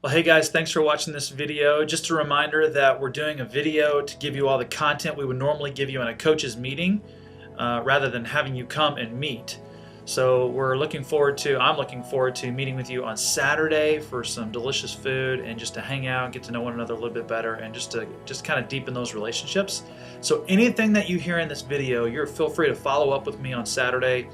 Well, hey guys, thanks for watching this video. Just a reminder that we're doing a video to give you all the content we would normally give you in a coach's meeting rather than having you come and meet. So I'm looking forward to meeting with you on Saturday for some delicious food and just to hang out, get to know one another a little bit better, and just kind of deepen those relationships. So anything that you hear in this video, feel free to follow up with me on Saturday.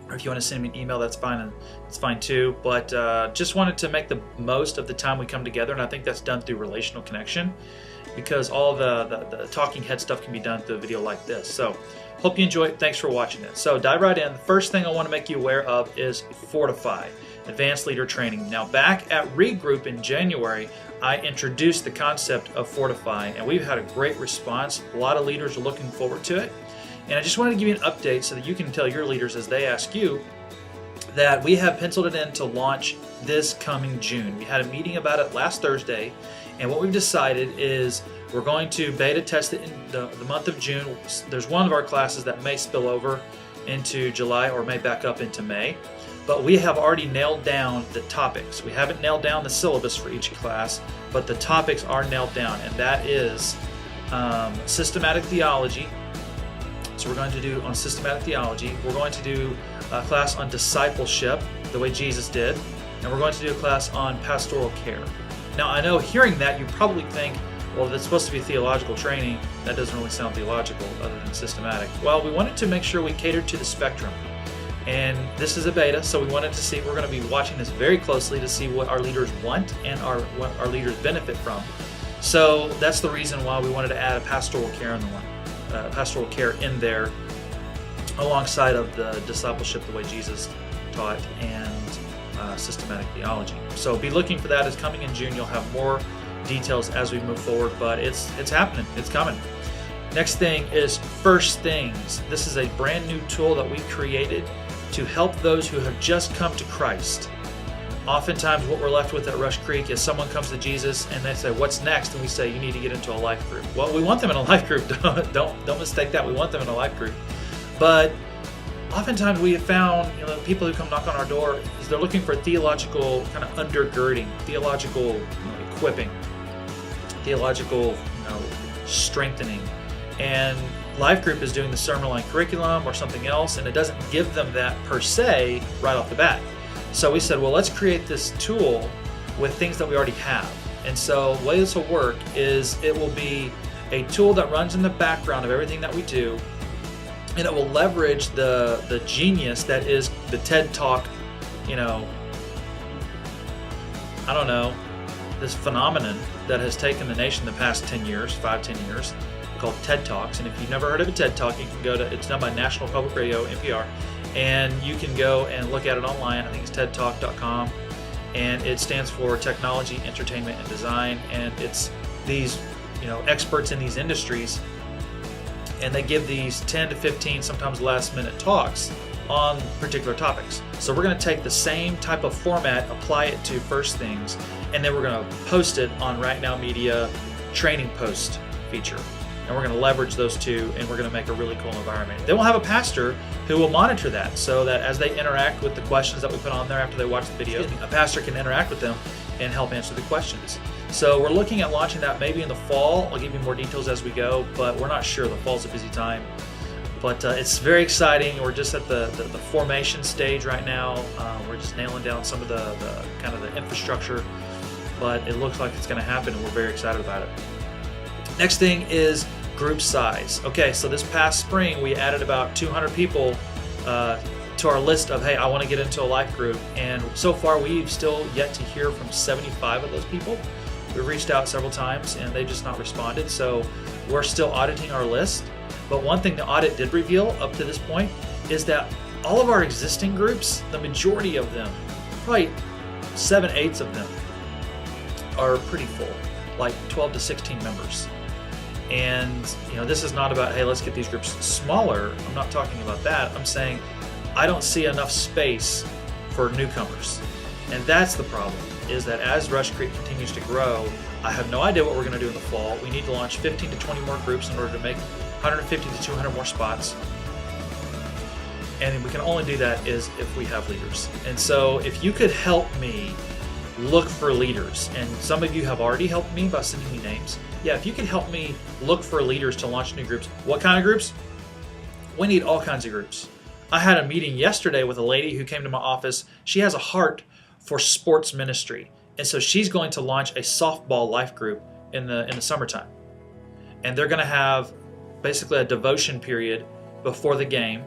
Or if you want to send me an email, that's fine. It's fine too. But just wanted to make the most of the time we come together, and I think that's done through relational connection, because all the talking head stuff can be done through a video like this. So hope you enjoy it. Thanks for watching it. So dive right in. The first thing I want to make you aware of is Fortify, Advanced Leader Training. Now, back at Regroup in January, I introduced the concept of Fortify, and we've had a great response. A lot of leaders are looking forward to it. And I just wanted to give you an update so that you can tell your leaders as they ask you that we have penciled it in to launch this coming June. We had a meeting about it last Thursday, and what we've decided is we're going to beta test it in the month of June. There's one of our classes that may spill over into July or may back up into May, but we have already nailed down the topics. We haven't nailed down the syllabus for each class, but the topics are nailed down, and that is systematic theology. So we're going to do on systematic theology. We're going to do a class on discipleship, the way Jesus did, and we're going to do a class on pastoral care. Now, I know hearing that, you probably think, well, that's supposed to be theological training. That doesn't really sound theological other than systematic. Well, we wanted to make sure we catered to the spectrum. And this is a beta, so we wanted to see, we're going to be watching this very closely to see what our leaders want and what our leaders benefit from. So that's the reason why we wanted to add a pastoral care in there alongside of the discipleship the way Jesus taught and systematic theology. So be looking for that. It's coming in June. You'll have more details as we move forward, but it's happening. It's coming. Next thing is First Things. This is a brand new tool that we created to help those who have just come to Christ. Oftentimes what we're left with at Rush Creek is someone comes to Jesus and they say, what's next? And we say, you need to get into a life group. Well, we want them in a life group. Don't mistake that. We want them in a life group. But oftentimes we have found, people who come knock on our door, is they're looking for theological kind of undergirding, theological equipping, theological strengthening. And life group is doing the sermon line curriculum or something else, and it doesn't give them that per se right off the bat. So we said, well, let's create this tool with things that we already have. And so the way this will work is it will be a tool that runs in the background of everything that we do, and it will leverage the genius that is the TED Talk, this phenomenon that has taken the nation the past 10 years, 5-10 years, called TED Talks. And if you've never heard of a TED Talk, you can go to, it's done by National Public Radio, NPR, and you can go and look at it online. I think it's tedtalk.com, and it stands for Technology, Entertainment, and Design. And it's these, experts in these industries, and they give these 10 to 15, sometimes last-minute talks on particular topics. So we're going to take the same type of format, apply it to First Things, and then we're going to post it on Right Now Media training post feature. And we're going to leverage those two, and we're going to make a really cool environment. Then we'll have a pastor who will monitor that, so that as they interact with the questions that we put on there after they watch the video, a pastor can interact with them and help answer the questions. So we're looking at launching that maybe in the fall. I'll give you more details as we go, but we're not sure. The fall's a busy time. But it's very exciting. We're just at the formation stage right now. We're just nailing down some of the kind of the infrastructure, but it looks like it's going to happen, and we're very excited about it. Next thing is group size. Okay, so this past spring we added about 200 people to our list of, hey, I want to get into a life group, and so far we've still yet to hear from 75 of those people. We've reached out several times and they've just not responded, so we're still auditing our list. But one thing the audit did reveal up to this point is that all of our existing groups, the majority of them, probably 7/8 of them, are pretty full, like 12 to 16 members. And this is not about, hey, let's get these groups smaller. I'm not talking about that. I'm saying I don't see enough space for newcomers. And that's the problem, is that as Rush Creek continues to grow, I have no idea what we're going to do in the fall. We need to launch 15 to 20 more groups in order to make 150 to 200 more spots. And we can only do that is if we have leaders. And so if you could help me look for leaders. And some of you have already helped me by sending me names. Yeah, if you could help me look for leaders to launch new groups. What kind of groups? We need all kinds of groups. I had a meeting yesterday with a lady who came to my office. She has a heart for sports ministry. And so she's going to launch a softball life group in the summertime. And they're going to have basically a devotion period before the game.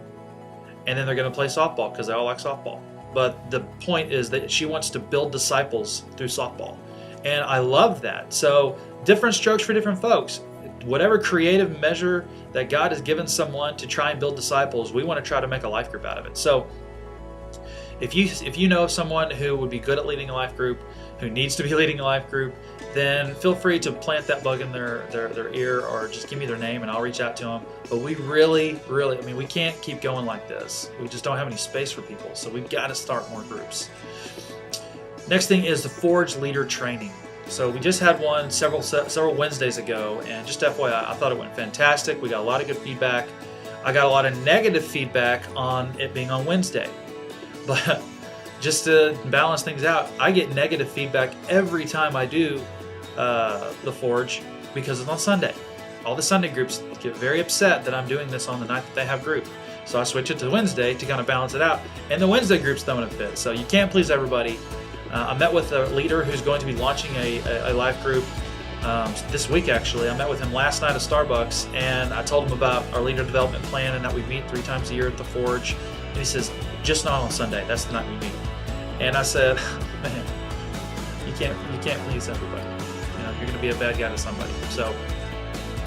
And then they're going to play softball because they all like softball. But the point is that she wants to build disciples through softball. And I love that. So different strokes for different folks. Whatever creative measure that God has given someone to try and build disciples, we want to try to make a life group out of it. So if you know of someone who would be good at leading a life group, who needs to be leading a life group, then feel free to plant that bug in their ear, or just give me their name and I'll reach out to them. But we really, we can't keep going like this. We just don't have any space for people. So we've got to start more groups. Next thing is the Forge Leader Training. So we just had one several Wednesdays ago, and just FYI, I thought it went fantastic. We got a lot of good feedback. I got a lot of negative feedback on it being on Wednesday. But just to balance things out, I get negative feedback every time I do the Forge because it's on Sunday. All the Sunday groups get very upset that I'm doing this on the night that they have group. So I switch it to Wednesday to kind of balance it out. And the Wednesday groups don't fit. So you can't please everybody. I met with a leader who's going to be launching a life group this week, actually. I met with him last night at Starbucks, and I told him about our leader development plan and that we meet 3 times a year at the Forge. And he says, just not on Sunday. That's the night we meet. And I said, man, you can't please everybody. You're going to be a bad guy to somebody. So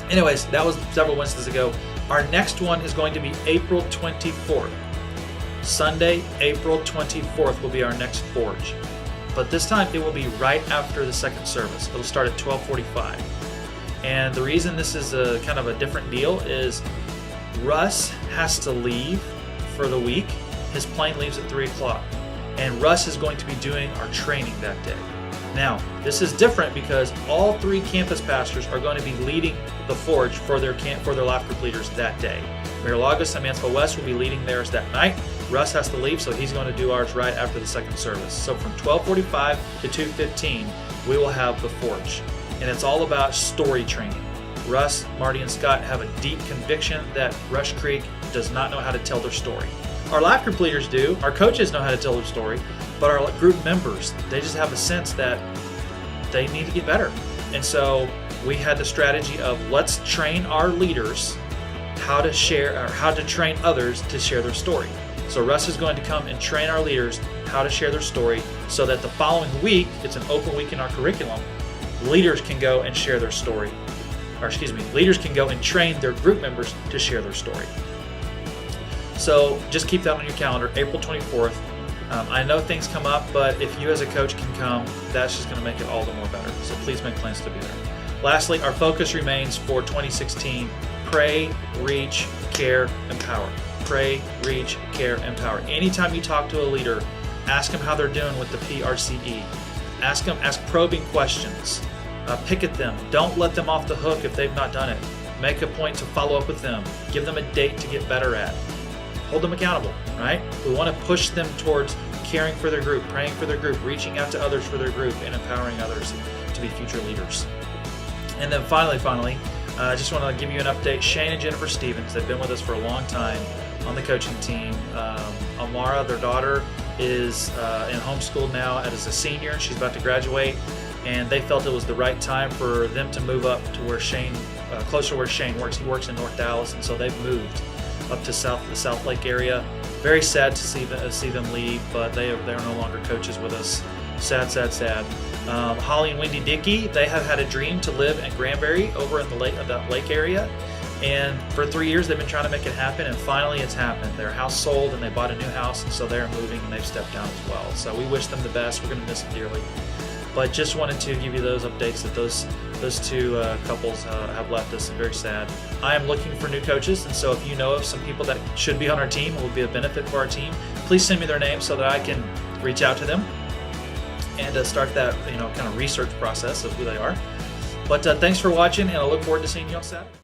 anyways, that was several Wednesdays ago. Our next one is going to be April 24th. Sunday, April 24th will be our next Forge. But this time it will be right after the second service. It'll start at 12:45. And the reason this is a kind of a different deal is Russ has to leave for the week. His plane leaves at 3 o'clock. And Russ is going to be doing our training that day. Now, this is different because all 3 campus pastors are going to be leading the Forge for their life group leaders that day. Mayor Lagos and Mansfield West will be leading theirs that night. Russ has to leave, so he's going to do ours right after the second service. So from 12:45 to 2:15, we will have the Forge. And it's all about story training. Russ, Marty, and Scott have a deep conviction that Rush Creek does not know how to tell their story. Our life group leaders do. Our coaches know how to tell their story. But our group members, they just have a sense that they need to get better. And so we had the strategy of let's train our leaders how to share, or how to train others to share their story. So Russ is going to come and train our leaders how to share their story so that the following week, it's an open week in our curriculum, leaders can go and share their story. Leaders can go and train their group members to share their story. So just keep that on your calendar, April 24th. I know things come up, but if you as a coach can come, that's just going to make it all the more better. So please make plans to be there. Lastly, our focus remains for 2016, pray, reach, care, empower. Pray, reach, care, empower. Anytime you talk to a leader, ask them how they're doing with the PRCE. Ask probing questions. Pick at them. Don't let them off the hook if they've not done it. Make a point to follow up with them. Give them a date to get better at. Hold them accountable, right? We want to push them towards caring for their group, praying for their group, reaching out to others for their group, and empowering others to be future leaders. And then finally, I just want to give you an update. Shane and Jennifer Stevens, they've been with us for a long time on the coaching team. Amara, their daughter, is in homeschool now as a senior, and she's about to graduate. And they felt it was the right time for them to move up to where Shane, closer to where Shane works. He works in North Dallas, and so they've moved up to the South Lake area. Very sad to see them leave, but they are no longer coaches with us. Sad. Holly and Wendy Dickey, they have had a dream to live in Granbury over in the lake area. And for 3 years, they've been trying to make it happen, and finally it's happened. Their house sold, and they bought a new house, and so they're moving, and they've stepped down as well. So we wish them the best. We're going to miss them dearly. But just wanted to give you those updates that those two couples have left us. Very sad. I am looking for new coaches, and so if you know of some people that should be on our team or would be a benefit for our team, please send me their names so that I can reach out to them and start that kind of research process of who they are. But thanks for watching, and I look forward to seeing you on Saturday.